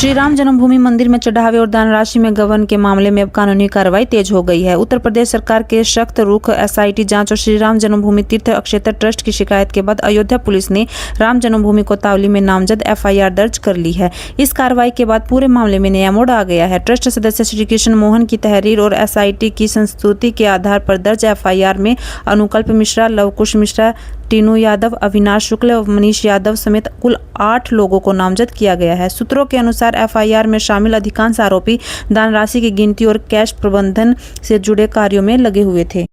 श्री राम जन्मभूमि मंदिर में चढ़ावे और दान राशि में गबन के मामले में अब कानूनी कार्रवाई तेज हो गई है। उत्तर प्रदेश सरकार के सख्त रुख, एसआईटी जांच और श्री राम जन्मभूमि तीर्थ क्षेत्र ट्रस्ट की शिकायत के बाद अयोध्या पुलिस ने राम जन्मभूमि कोतवाली में नामजद एफआईआर दर्ज कर ली है। इस कार्रवाई के बाद पूरे मामले में नया मोड़ आ गया है। ट्रस्ट सदस्य श्री कृष्ण मोहन की तहरीर और एसआईटी की संस्तुति के आधार पर दर्ज एफआईआर में अनुकल्प मिश्रा, लवकुश मिश्रा, टीनू यादव, अविनाश शुक्ल और मनीष यादव समेत कुल 8 लोगों को नामजद किया गया है। सूत्रों के अनुसार एफआईआर में शामिल अधिकांश आरोपी दान राशि की गिनती और कैश प्रबंधन से जुड़े कार्यों में लगे हुए थे।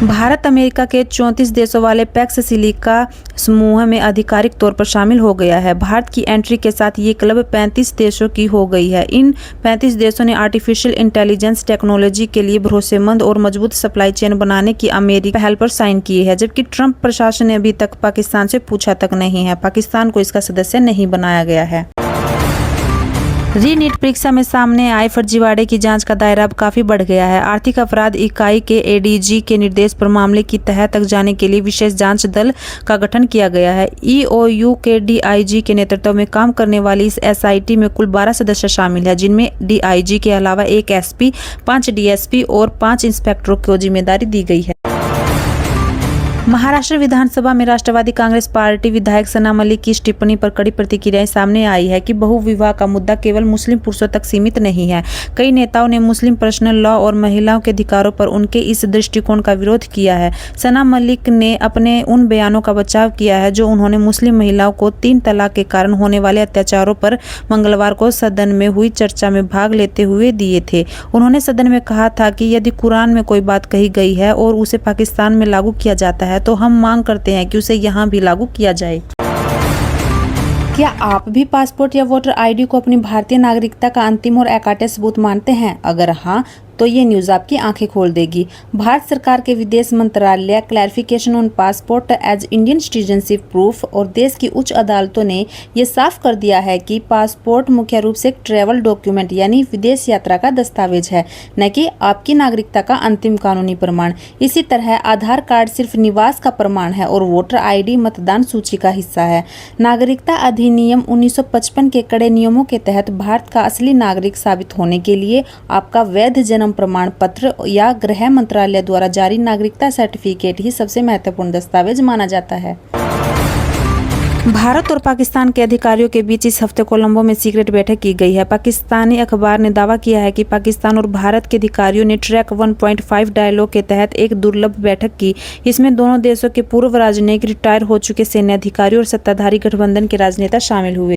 भारत अमेरिका के 34 देशों वाले पैक्स सिलिका समूह में आधिकारिक तौर पर शामिल हो गया है। भारत की एंट्री के साथ ये क्लब 35 देशों की हो गई है। इन 35 देशों ने आर्टिफिशियल इंटेलिजेंस टेक्नोलॉजी के लिए भरोसेमंद और मजबूत सप्लाई चेन बनाने की अमेरिकी पहल पर साइन किए हैं, जबकि ट्रंप प्रशासन ने अभी तक पाकिस्तान से पूछा तक नहीं है। पाकिस्तान को इसका सदस्य नहीं बनाया गया है। री-नीट परीक्षा में सामने आए फर्जीवाड़े की जांच का दायरा अब काफी बढ़ गया है। आर्थिक अपराध इकाई के एडीजी के निर्देश पर मामले की तह तक जाने के लिए विशेष जांच दल का गठन किया गया है। ईओयू के डीआईजी के नेतृत्व में काम करने वाली इस एसआईटी में कुल 12 सदस्य शामिल है, जिनमें डीआईजी के अलावा 1 एसपी, 5 डीएसपी और 5 इंस्पेक्टरों को जिम्मेदारी दी गई है। महाराष्ट्र विधानसभा में राष्ट्रवादी कांग्रेस पार्टी विधायक सना मलिक की इस टिप्पणी पर कड़ी प्रतिक्रियाएं सामने आई है कि बहुविवाह का मुद्दा केवल मुस्लिम पुरुषों तक सीमित नहीं है। कई नेताओं ने मुस्लिम पर्सनल लॉ और महिलाओं के अधिकारों पर उनके इस दृष्टिकोण का विरोध किया है। सना मलिक ने अपने उन बयानों का बचाव किया है जो उन्होंने मुस्लिम महिलाओं को 3 तलाक के कारण होने वाले अत्याचारों पर मंगलवार को सदन में हुई चर्चा में भाग लेते हुए दिए थे। उन्होंने सदन में कहा था कि यदि कुरान में कोई बात कही गई है और उसे पाकिस्तान में लागू किया जाता है तो हम मांग करते हैं कि उसे यहाँ भी लागू किया जाए। क्या आप भी पासपोर्ट या वोटर आईडी को अपनी भारतीय नागरिकता का अंतिम और अकाट्य सबूत मानते हैं? अगर हाँ, तो ये न्यूज़ आपकी आंखें खोल देगी। भारत सरकार के विदेश मंत्रालय clarification on passport as Indian citizenship proof और देश की उच्च अदालतों ने ये साफ कर दिया है कि पासपोर्ट मुख्य रूप से एक ट्रैवल डॉक्यूमेंट यानी विदेश यात्रा का दस्तावेज है, न कि आपकी नागरिकता का अंतिम कानूनी प्रमाण। इसी तरह आधार कार्ड सिर्फ निवास का प्रमाण है और वोटर आईडी मतदान सूची का हिस्सा है। नागरिकता अधिनियम 1955 के कड़े नियमों के तहत भारत का असली नागरिक साबित होने के लिए आपका वैध जन्म प्रमाण पत्र या गृह मंत्रालय द्वारा जारी नागरिकता सर्टिफिकेट ही सबसे महत्वपूर्ण दस्तावेज माना जाता है। भारत और पाकिस्तान के अधिकारियों के बीच इस हफ्ते कोलंबो में सीक्रेट बैठक की गई है। पाकिस्तानी अखबार ने दावा किया है कि पाकिस्तान और भारत के अधिकारियों ने ट्रैक 1.5 डायलॉग के तहत एक दुर्लभ बैठक की। इसमें दोनों देशों के पूर्व राजनयिक, रिटायर हो चुके सैन्य अधिकारी और सत्ताधारी गठबंधन के राजनेता शामिल हुए।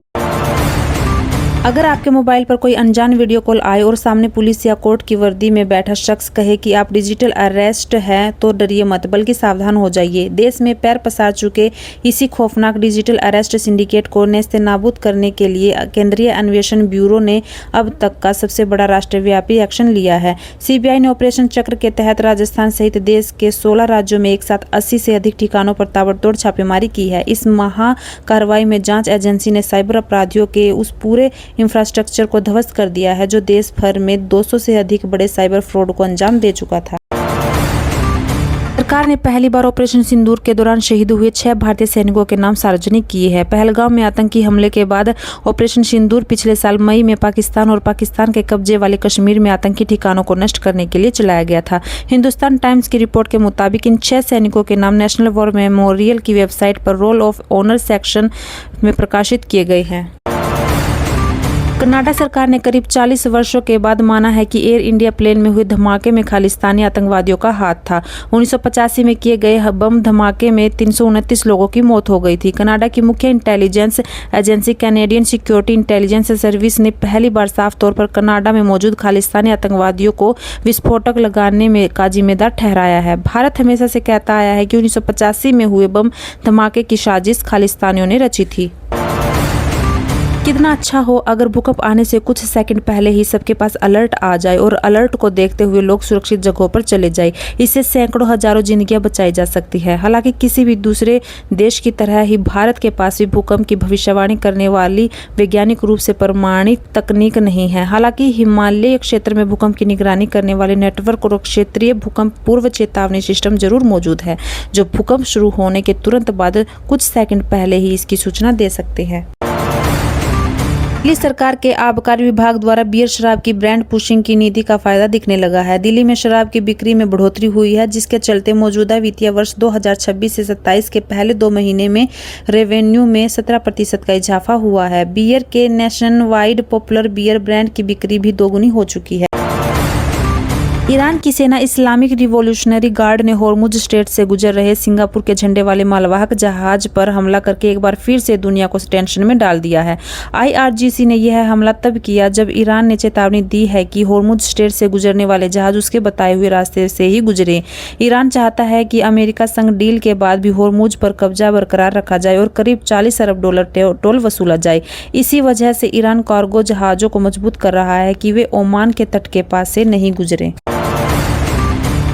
अगर आपके मोबाइल पर कोई अनजान वीडियो कॉल आए और सामने पुलिस या कोर्ट की वर्दी में बैठा शख्स कहे कि आप डिजिटल अरेस्ट हैं, तो डरिए मत, बल्कि सावधान हो जाइए। देश में पैर पसार चुके इसी खौफनाक डिजिटल अरेस्ट सिंडिकेट को नेस्तनाबूद करने के लिए केंद्रीय अन्वेषण ब्यूरो ने अब तक का सबसे बड़ा राष्ट्रव्यापी एक्शन लिया है। सीबीआई ने ऑपरेशन चक्र के तहत राजस्थान सहित देश के 16 राज्यों में एक साथ 80 से अधिक ठिकानों पर ताबड़तोड़ छापेमारी की है। इस महा कार्रवाई में जांच एजेंसी ने साइबर अपराधियों के उस पूरे इंफ्रास्ट्रक्चर को ध्वस्त कर दिया है जो देश भर में 200 से अधिक बड़े साइबर फ्रॉड को अंजाम दे चुका था। सरकार ने पहली बार ऑपरेशन सिंदूर के दौरान शहीद हुए 6 भारतीय सैनिकों के नाम सार्वजनिक किए हैं। पहलगाम में आतंकी हमले के बाद ऑपरेशन सिंदूर पिछले साल मई में पाकिस्तान और पाकिस्तान के कब्जे वाले कश्मीर में आतंकी ठिकानों को नष्ट करने के लिए चलाया गया था। हिंदुस्तान टाइम्स की रिपोर्ट के मुताबिक इन 6 सैनिकों के नाम नेशनल वॉर मेमोरियल की वेबसाइट पर रोल ऑफ ऑनर सेक्शन में प्रकाशित किए गए हैं। कनाडा सरकार ने करीब 40 वर्षों के बाद माना है कि एयर इंडिया प्लेन में हुए धमाके में खालिस्तानी आतंकवादियों का हाथ था। 1985 में किए गए बम धमाके में 329 लोगों की मौत हो गई थी। कनाडा की मुख्य intelligence agency Canadian security intelligence service ने पहली बार साफ तौर पर कनाडा में मौजूद खालिस्तानी आतंकवादियों को विस्फोटक लगाने में का जिम्मेदार ठहराया है। भारत हमेशा से कहता आया है कि 1985 में हुए बम धमाके की साजिश खालिस्तानियों ने रची थी। कितना अच्छा हो अगर भूकंप आने से कुछ सेकंड पहले ही सबके पास अलर्ट आ जाए और अलर्ट को देखते हुए लोग सुरक्षित जगहों पर चले जाए। इससे सैकड़ों हजारों जिंदगियां बचाई जा सकती है। हालांकि किसी भी दूसरे देश की तरह ही भारत के पास भी भूकंप की भविष्यवाणी करने वाली वैज्ञानिक रूप से प्रमाणित तकनीक नहीं है। हालांकि हिमालय क्षेत्र में भूकंप की निगरानी करने वाले नेटवर्क और क्षेत्रीय भूकंप पूर्व चेतावनी सिस्टम जरूर मौजूद है, जो भूकंप शुरू होने के तुरंत बाद कुछ सेकंड पहले ही इसकी सूचना दे सकते हैं। दिल्ली सरकार के आबकारी विभाग द्वारा बियर शराब की ब्रांड पुशिंग की नीति का फायदा दिखने लगा है। दिल्ली में शराब की बिक्री में बढ़ोतरी हुई है, जिसके चलते मौजूदा वित्तीय वर्ष 2026 से 27 के पहले 2 महीने में रेवेन्यू में 17% का इजाफा हुआ है। बियर के nationwide popular beer brand की बिक्री भी दोगुनी हो चुकी है। ईरान की सेना इस्लामिक रिवॉल्यूशनरी गार्ड ने होर्मुज स्ट्रेट से गुजर रहे सिंगापुर के झंडे वाले मालवाहक जहाज पर हमला करके एक बार फिर से दुनिया को टेंशन में डाल दिया है। IRGC ने यह हमला तब किया जब ईरान ने चेतावनी दी है कि होर्मुज स्ट्रेट से गुजरने वाले जहाज उसके बताए हुए रास्ते से ही गुजरे। ईरान चाहता है कि अमेरिका संग डील के बाद भी होर्मुज पर कब्जा बरकरार रखा जाए और करीब $40 अरब टोल वसूला जाए। इसी वजह से ईरान कार्गो जहाजों को मजबूत कर रहा है कि वे ओमान के तट के पास से नहीं गुजरे।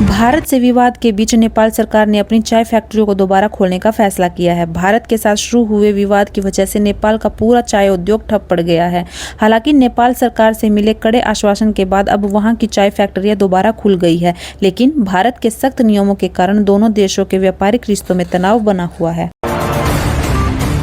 भारत से विवाद के बीच नेपाल सरकार ने अपनी चाय फैक्ट्रियों को दोबारा खोलने का फैसला किया है। भारत के साथ शुरू हुए विवाद की वजह से नेपाल का पूरा चाय उद्योग ठप पड़ गया है। हालांकि नेपाल सरकार से मिले कड़े आश्वासन के बाद अब वहां की चाय फैक्ट्रियां दोबारा खुल गई है, लेकिन भारत के सख्त नियमों के कारण दोनों देशों के व्यापारिक रिश्तों में तनाव बना हुआ है।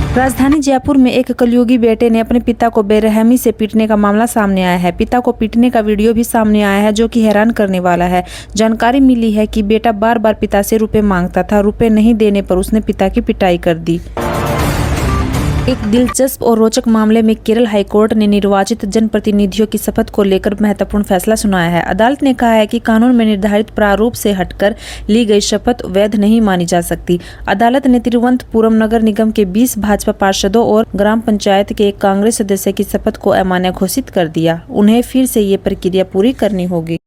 राजधानी जयपुर में एक कलयुगी बेटे ने अपने पिता को बेरहमी से पीटने का मामला सामने आया है। पिता को पीटने का वीडियो भी सामने आया है, जो कि हैरान करने वाला है। जानकारी मिली है कि बेटा बार बार पिता से रुपए मांगता था। रुपए नहीं देने पर उसने पिता की पिटाई कर दी। एक दिलचस्प और रोचक मामले में केरल हाईकोर्ट ने निर्वाचित जनप्रतिनिधियों की शपथ को लेकर महत्वपूर्ण फैसला सुनाया है। अदालत ने कहा है कि कानून में निर्धारित प्रारूप से हटकर ली गई शपथ वैध नहीं मानी जा सकती। अदालत ने तिरुवनंतपुरम नगर निगम के 20 भाजपा पार्षदों और ग्राम पंचायत के एक कांग्रेस सदस्य की शपथ को अमान्य घोषित कर दिया। उन्हें फिर से ये प्रक्रिया पूरी करनी होगी।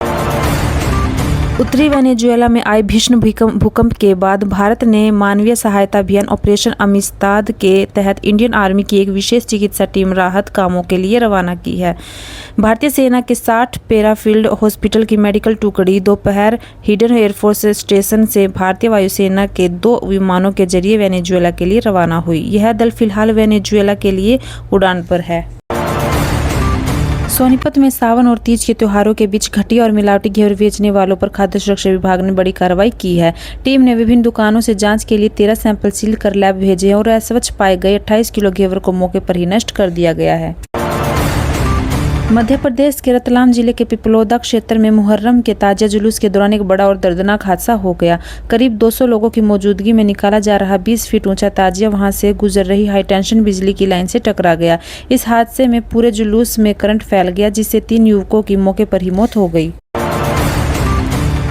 उत्तरी वेनेजुएला में आए भीषण भूकंप के बाद भारत ने मानवीय सहायता अभियान ऑपरेशन अमिस्ताद के तहत इंडियन आर्मी की एक विशेष चिकित्सा टीम राहत कामों के लिए रवाना की है। भारतीय सेना के 60 पैराफील्ड हॉस्पिटल की मेडिकल टुकड़ी दोपहर हिडन एयरफोर्स स्टेशन से भारतीय वायुसेना के 2 विमानों के जरिए वेनेजुएला के लिए रवाना हुई। यह दल फिलहाल वेनेजुएला के लिए उड़ान पर है। सोनीपत में सावन और तीज के त्योहारों के बीच घटिया और मिलावटी घेवर बेचने वालों पर खाद्य सुरक्षा विभाग ने बड़ी कार्रवाई की है। टीम ने विभिन्न दुकानों से जांच के लिए 13 सैंपल सील कर लैब भेजे हैं और अस्वच्छ पाए गए 28 किलो घेवर को मौके पर ही नष्ट कर दिया गया है। मध्य प्रदेश के रतलाम जिले के पिपलोदा क्षेत्र में मुहर्रम के ताजिया जुलूस के दौरान एक बड़ा और दर्दनाक हादसा हो गया। करीब 200 लोगों की मौजूदगी में निकाला जा रहा 20 फीट ऊंचा ताजिया वहां से गुजर रही हाई टेंशन बिजली की लाइन से टकरा गया। इस हादसे में पूरे जुलूस में करंट फैल गया, जिससे 3 युवकों की मौके पर ही मौत हो गई।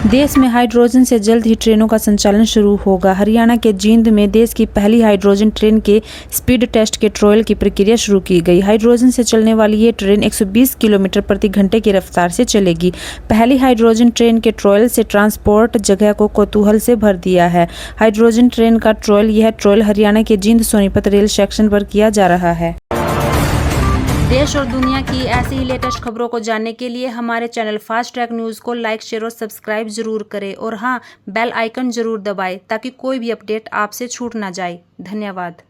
देश में हाइड्रोजन से जल्द ही ट्रेनों का संचालन शुरू होगा। हरियाणा के जींद में देश की पहली हाइड्रोजन ट्रेन के स्पीड टेस्ट के ट्रायल की प्रक्रिया शुरू की गई। हाइड्रोजन से चलने वाली ये ट्रेन 120 किलोमीटर प्रति घंटे की रफ्तार से चलेगी। पहली हाइड्रोजन ट्रेन के ट्रायल से ट्रांसपोर्ट जगह को कौतूहल से भर दिया है। हाइड्रोजन ट्रेन का यह ट्रायल हरियाणा के जींद सोनीपत रेल सेक्शन पर किया जा रहा है। देश और दुनिया की ऐसी ही लेटेस्ट खबरों को जानने के लिए हमारे चैनल फास्ट ट्रैक न्यूज़ को लाइक, शेयर और सब्सक्राइब जरूर करें और हाँ, बेल आइकन जरूर दबाएं ताकि कोई भी अपडेट आपसे छूट ना जाए। धन्यवाद।